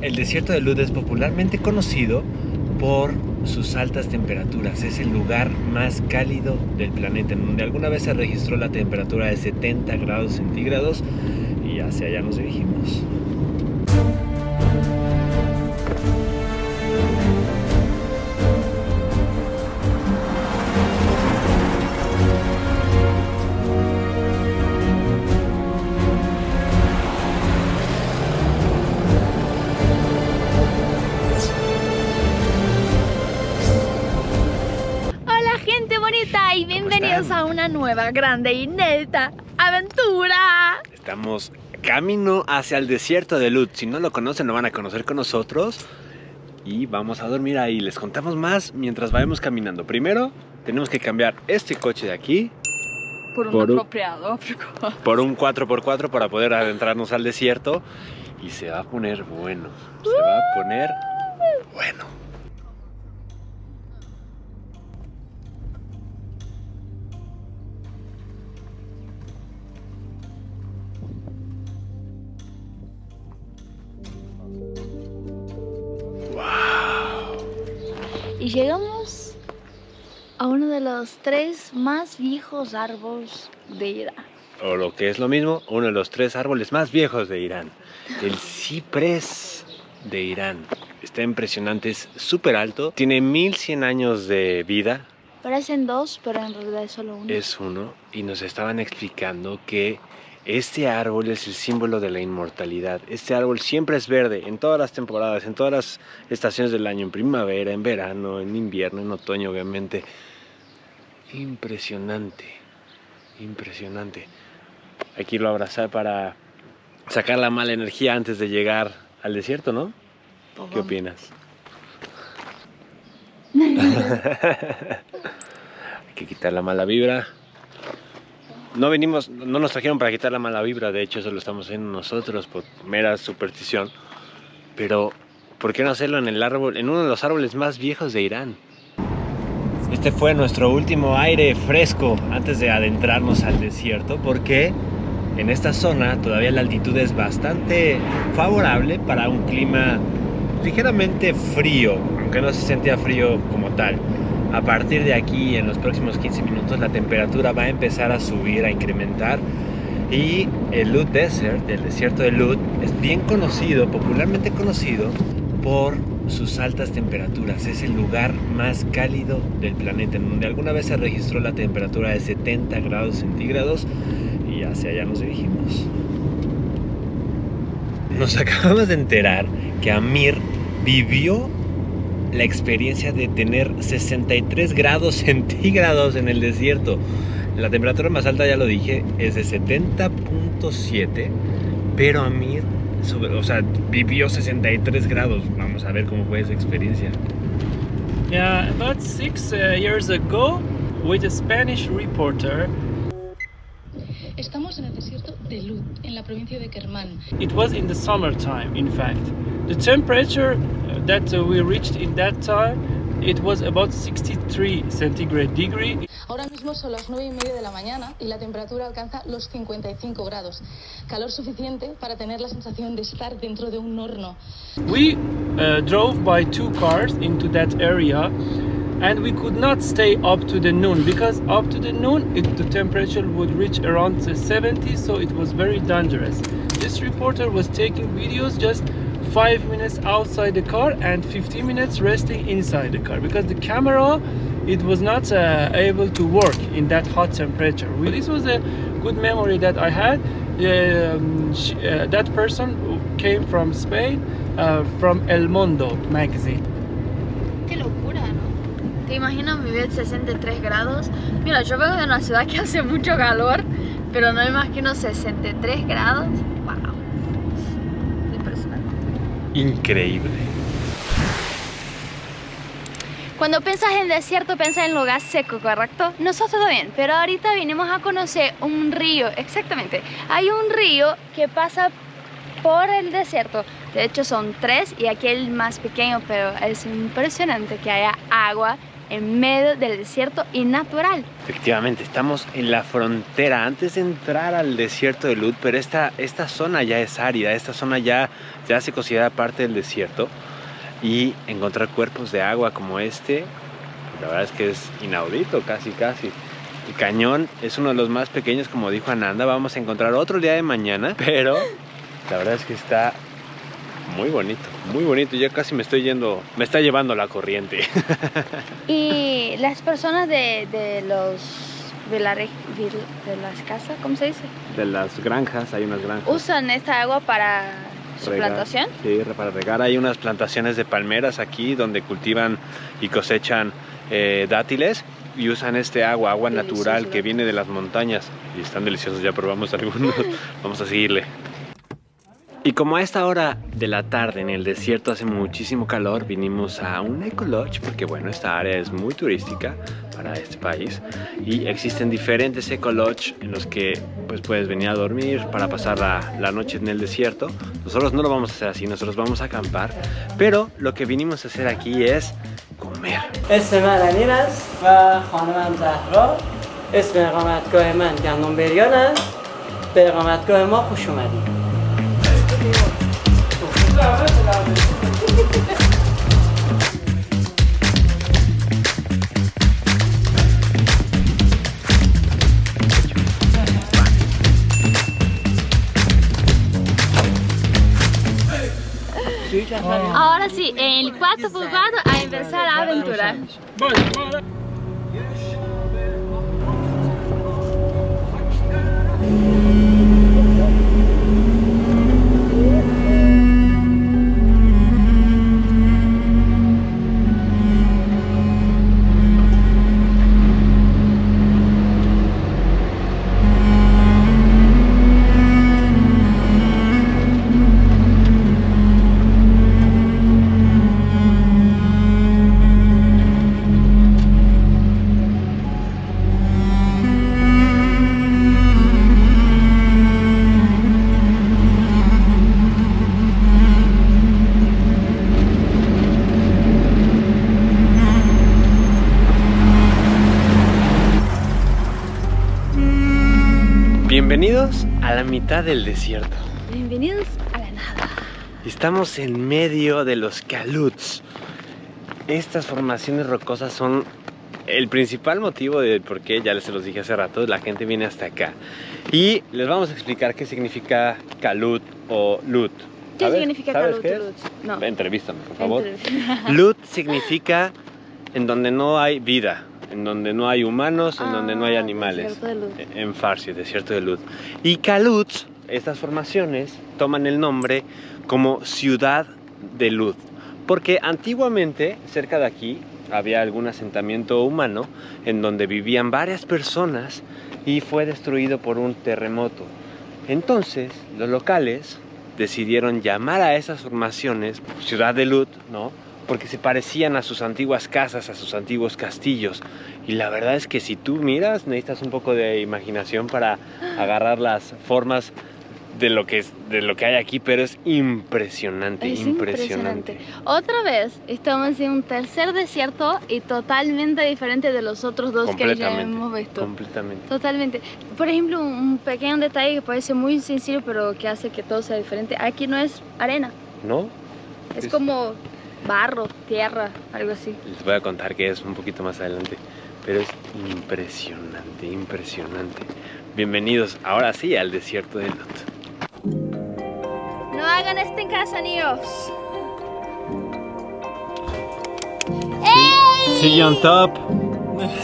El desierto de Lut es popularmente conocido por sus altas temperaturas. Es el lugar más cálido del planeta, en donde alguna vez se registró la temperatura de 70 grados centígrados y hacia allá nos dirigimos. Y bienvenidos a una nueva, grande y inédita aventura. Estamos camino hacia el desierto de Lut. Si no lo conocen, lo van a conocer con nosotros. Y vamos a dormir ahí. Les contamos más mientras vayamos caminando. Primero, tenemos que cambiar este coche de aquí por un apropiado. Por un 4x4 para poder adentrarnos al desierto. Y se va a poner bueno. Se va a poner bueno. Y llegamos a uno de los 3 más viejos árboles de Irán. O lo que es lo mismo, uno de los 3 árboles más viejos de Irán. El ciprés de Irán. Está impresionante, es súper alto. Tiene 1100 años de vida. Parecen 2, pero en realidad es solo 1. Es 1. Y nos estaban explicando que este árbol es el símbolo de la inmortalidad. Este árbol siempre es verde en todas las temporadas, en todas las estaciones del año, en primavera, en verano, en invierno, en otoño, obviamente. Impresionante, impresionante. Hay que irlo a abrazar para sacar la mala energía antes de llegar al desierto, ¿no? ¿Qué opinas? Hay que quitar la mala vibra. No nos trajeron para quitar la mala vibra, de hecho eso lo estamos haciendo nosotros por mera superstición. Pero, ¿por qué no hacerlo en uno de los árboles más viejos de Irán? Este fue nuestro último aire fresco antes de adentrarnos al desierto, porque en esta zona todavía la altitud es bastante favorable para un clima ligeramente frío, aunque no se sentía frío como tal. A partir de aquí, en los próximos 15 minutos, la temperatura va a empezar a subir, a incrementar. Y el Lut Desert, el desierto de Lut, es bien conocido, popularmente conocido, por sus altas temperaturas. Es el lugar más cálido del planeta, en donde alguna vez se registró la temperatura de 70 grados centígrados. Y hacia allá nos dirigimos. Nos acabamos de enterar que Amir vivió la experiencia de tener 63 grados centígrados en el desierto. La temperatura más alta, ya lo dije, es de 70.7, pero Amir vivió 63 grados. Vamos a ver cómo fue esa experiencia. Yeah, about 6 years ago, with a Spanish reporter. Estamos en el desierto de Lut, en la provincia de Kermán. It was in the summertime, in fact. The temperature that we reached in that time, it was about 63 centigrade degree. Ahora mismo son las 9:30 de la mañana y la temperatura alcanza los 55 grados. Calor suficiente para tener la sensación de estar dentro de un horno. We drove by 2 cars into that area. And we could not stay up to the noon, because up to the noon the temperature would reach around 70, so it was very dangerous. This reporter was taking videos just 5 minutes outside the car and 15 minutes resting inside the car, because the camera, it was not able to work in that hot temperature. This was a good memory that I had. That person came from Spain, from El Mundo magazine. Qué locura, ¿no? ¿Te imaginas vivir 63 grados? Mira, yo vengo de una ciudad que hace mucho calor, pero no me imagino 63 grados. ¡Wow! Impresionante. Increíble. Cuando piensas en desierto, piensas en lugar seco, ¿correcto? Nosotros también, pero ahorita vinimos a conocer un río, exactamente. Hay un río que pasa por el desierto. De hecho son 3 y aquí el más pequeño, pero es impresionante que haya agua en medio del desierto y natural. Efectivamente, estamos en la frontera antes de entrar al desierto de Lut, pero esta zona ya es árida, esta zona ya se considera parte del desierto, y encontrar cuerpos de agua como este, la verdad es que es inaudito, casi. El cañón es uno de los más pequeños, como dijo Ananda. Vamos a encontrar otro el día de mañana, pero la verdad es que está muy bonito. Ya casi me está llevando la corriente. Y las personas de las casas, ¿cómo se dice? De las granjas, hay unas granjas. ¿Usan esta agua para su plantación? Sí, para regar. Hay unas plantaciones de palmeras aquí donde cultivan y cosechan dátiles, y usan este agua natural que viene de las montañas, y están deliciosos. Ya probamos algunos. Vamos a seguirle. Y como a esta hora de la tarde en el desierto hace muchísimo calor, vinimos a un Eco Lodge porque bueno, esta área es muy turística para este país y existen diferentes Eco Lodge en los que pues puedes venir a dormir para pasar la noche en el desierto. Nosotros no lo vamos a hacer así, nosotros vamos a acampar, pero lo que vinimos a hacer aquí es comer. اسم من امیر است و خانمم زهرا. اسم اقامتگاه من گندم بریان است. به اقامتگاه ما خوش اومدید. Ahora sí, en el 4x4 a empezar a aventurar. Vale. Bienvenidos a la mitad del desierto. Bienvenidos a la nada. Estamos en medio de los caluts. Estas formaciones rocosas son el principal motivo de por qué, ya se los dije hace rato, la gente viene hasta acá. Y les vamos a explicar qué significa calut o lut. ¿Qué significa calut? No. Entrevístame, por favor. Lut significa en donde no hay vida, en donde no hay humanos, en donde no hay animales. En farsi, desierto de Lut. Y caluts, estas formaciones, toman el nombre como ciudad de Lut, porque antiguamente cerca de aquí había algún asentamiento humano en donde vivían varias personas y fue destruido por un terremoto. Entonces los locales decidieron llamar a esas formaciones ciudad de Lut, ¿no? Porque se parecían a sus antiguas casas, a sus antiguos castillos. Y la verdad es que si tú miras, necesitas un poco de imaginación para agarrar las formas de lo que hay aquí, pero es impresionante, impresionante. Otra vez estamos en un tercer desierto y totalmente diferente de los otros dos que ya hemos visto. Completamente. Totalmente. Por ejemplo, un pequeño detalle que parece muy sencillo, pero que hace que todo sea diferente. Aquí no es arena. ¿No? Es como barro, tierra, algo así. Les voy a contar que es un poquito más adelante, pero es impresionante, impresionante. Bienvenidos ahora sí al desierto de Lut. No hagan esto en casa, niños. ¡Ey! See you on top.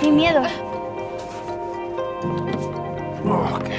Sin miedo. Ok.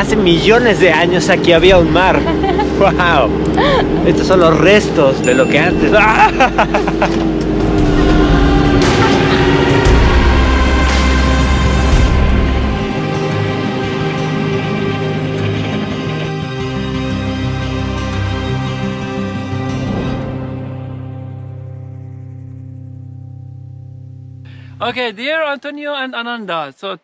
Hace millones de años aquí había un mar. ¡Wow! Estos son los restos de lo que antes... Okay, dear Antonio and Ananda, so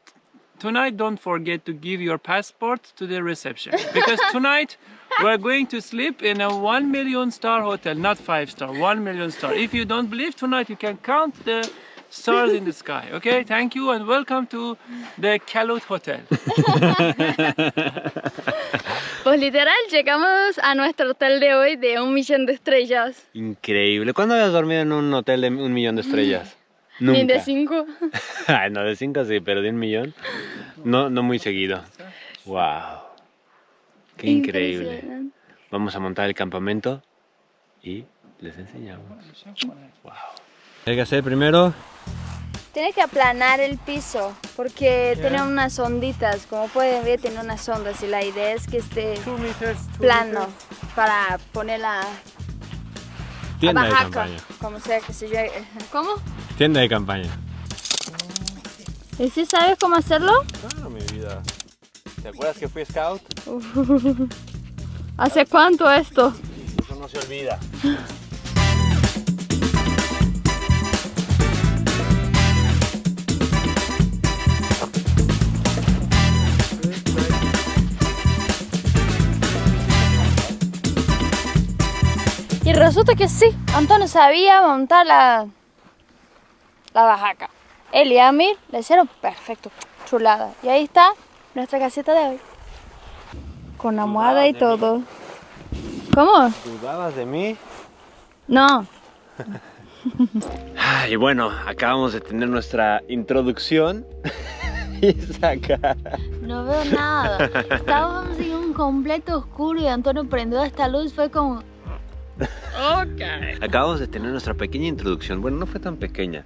tonight don't forget to give your passport to the reception because tonight we're going to sleep in a 1 million star hotel, not 5-star, 1 million star. If you don't believe, tonight you can count the stars in the sky. Okay, thank you and welcome to the Kalut Hotel. Pues literal, llegamos a nuestro hotel de hoy de 1 millón de estrellas. Increíble. ¿Cuándo habías dormido en un hotel de 1 millón de estrellas? Nunca. Ni de 5. Ay, no, de 5 sí, pero de 1 millón no muy seguido. Wow. Qué increíble. Vamos a montar el campamento y les enseñamos. Wow. ¿Qué hay que hacer primero? Tienes que aplanar el piso porque tiene unas onditas. Como pueden ver, tiene unas ondas y la idea es que esté 2 meters, 2 plano meters. para poner la Tienda de bajaca, campaña. como sea que se llame. ¿Cómo? Tienda de campaña. ¿Y si sabes cómo hacerlo? Claro, mi vida. ¿Te acuerdas que fui scout? ¿Hace cuánto esto? Eso no se olvida. Y resulta que sí, Antonio sabía montar la bajaca. Él y Amir le hicieron perfecto, chulada. Y ahí está nuestra casita de hoy. Con almohada y todo. ¿Cómo? ¿Dudabas de mí? No. Y bueno, acabamos de tener nuestra introducción. Y esa cara. No veo nada. Estábamos en un completo oscuro y Antonio prendió esta luz. Fue como... Acabamos de tener nuestra pequeña introducción. Bueno, no fue tan pequeña.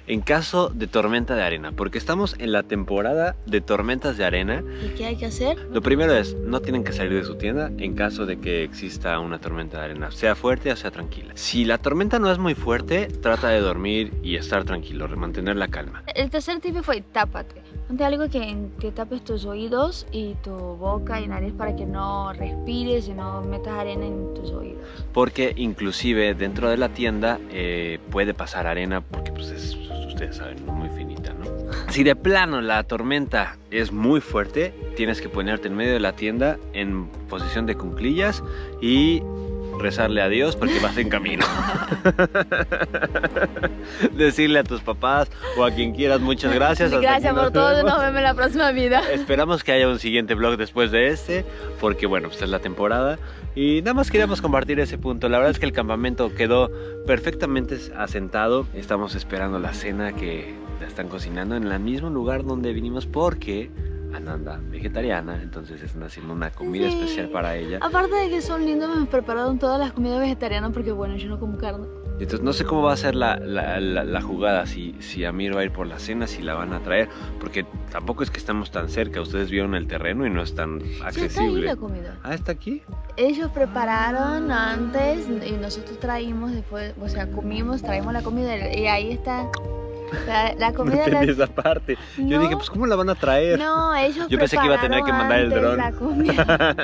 En caso de tormenta de arena, porque estamos en la temporada de tormentas de arena. ¿Y qué hay que hacer? Lo primero es, no tienen que salir de su tienda en caso de que exista una tormenta de arena, sea fuerte o sea tranquila. Si la tormenta no es muy fuerte, trata de dormir y estar tranquilo, mantener la calma. El tercer tip fue tápate. Ponte algo que tapes tus oídos y tu boca y nariz para que no respires y no metas arena en tus oídos. Porque inclusive dentro de la tienda puede pasar arena porque pues ustedes saben, muy finita, ¿no? Si de plano la tormenta es muy fuerte, tienes que ponerte en medio de la tienda en posición de cuclillas y rezarle a Dios porque vas en camino. Decirle a tus papás o a quien quieras muchas gracias. Gracias por todo, nos vemos en la próxima vida. Esperamos que haya un siguiente vlog después de este, porque bueno, pues es la temporada. Y nada más queríamos compartir ese punto. La verdad es que el campamento quedó perfectamente asentado. Estamos esperando la cena que la están cocinando en el mismo lugar donde vinimos porque Ananda, vegetariana, entonces están haciendo una comida especial para ella. Aparte de que son lindos, me prepararon todas las comidas vegetarianas porque bueno, yo no como carne. Entonces no sé cómo va a ser la jugada, si Amir va a ir por la cena, si la van a traer, porque tampoco es que estamos tan cerca, ustedes vieron el terreno y no es tan accesible. Sí, está ahí la comida. Ah, ¿está aquí? Ellos prepararon antes y nosotros traímos después, o sea, comimos, traímos la comida y ahí está la comida. No entendí esa parte. Yo No. dije, pues ¿cómo la van a traer? No, ellos Yo pensé que iba a tener que mandar el dron. La comida.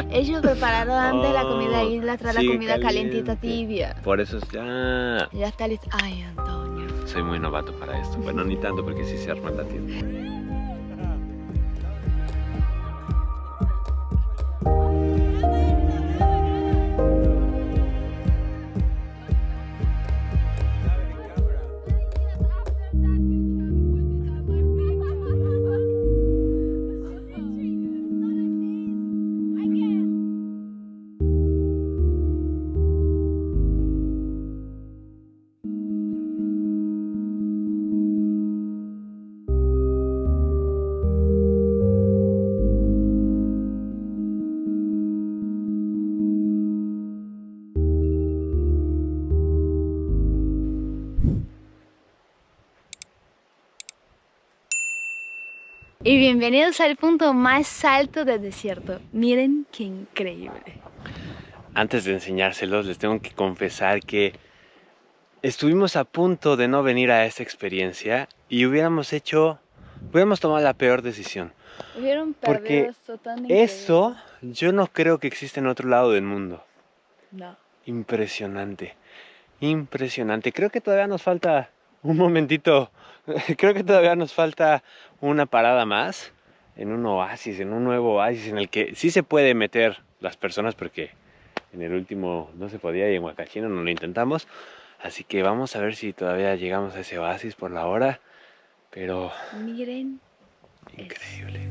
Ellos prepararon antes la comida y la traen sigue la comida caliente. calientita, tibia. Por eso es ya. Ya está listo. Ay, Antonio. Soy muy novato para esto. Bueno, ni tanto porque sí se arma la tienda. Y bienvenidos al punto más alto del desierto. Miren qué increíble. Antes de enseñárselos, les tengo que confesar que estuvimos a punto de no venir a esta experiencia y hubiéramos tomado la peor decisión. Hubieron Porque perdido esto tan increíble. eso yo no creo que exista en otro lado del mundo. No. Impresionante, impresionante. Creo que todavía nos falta un momentito, creo que todavía nos falta una parada más en un oasis, en un nuevo oasis en el que sí se puede meter las personas porque en el último no se podía y en Huacachina no lo intentamos. Así que vamos a ver si todavía llegamos a ese oasis por la hora, pero Miren. increíble.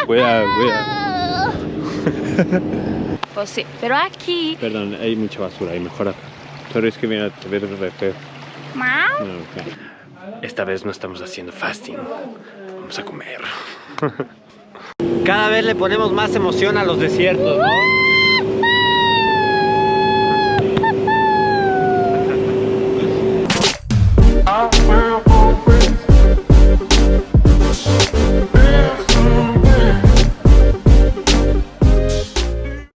Cuidado. Pues sí, pero aquí... Perdón, hay mucha basura ahí, mejor acá. Pero es que mira, te ves re feo. Esta vez no estamos haciendo fasting. Vamos a comer. Cada vez le ponemos más emoción a los desiertos, ¿no?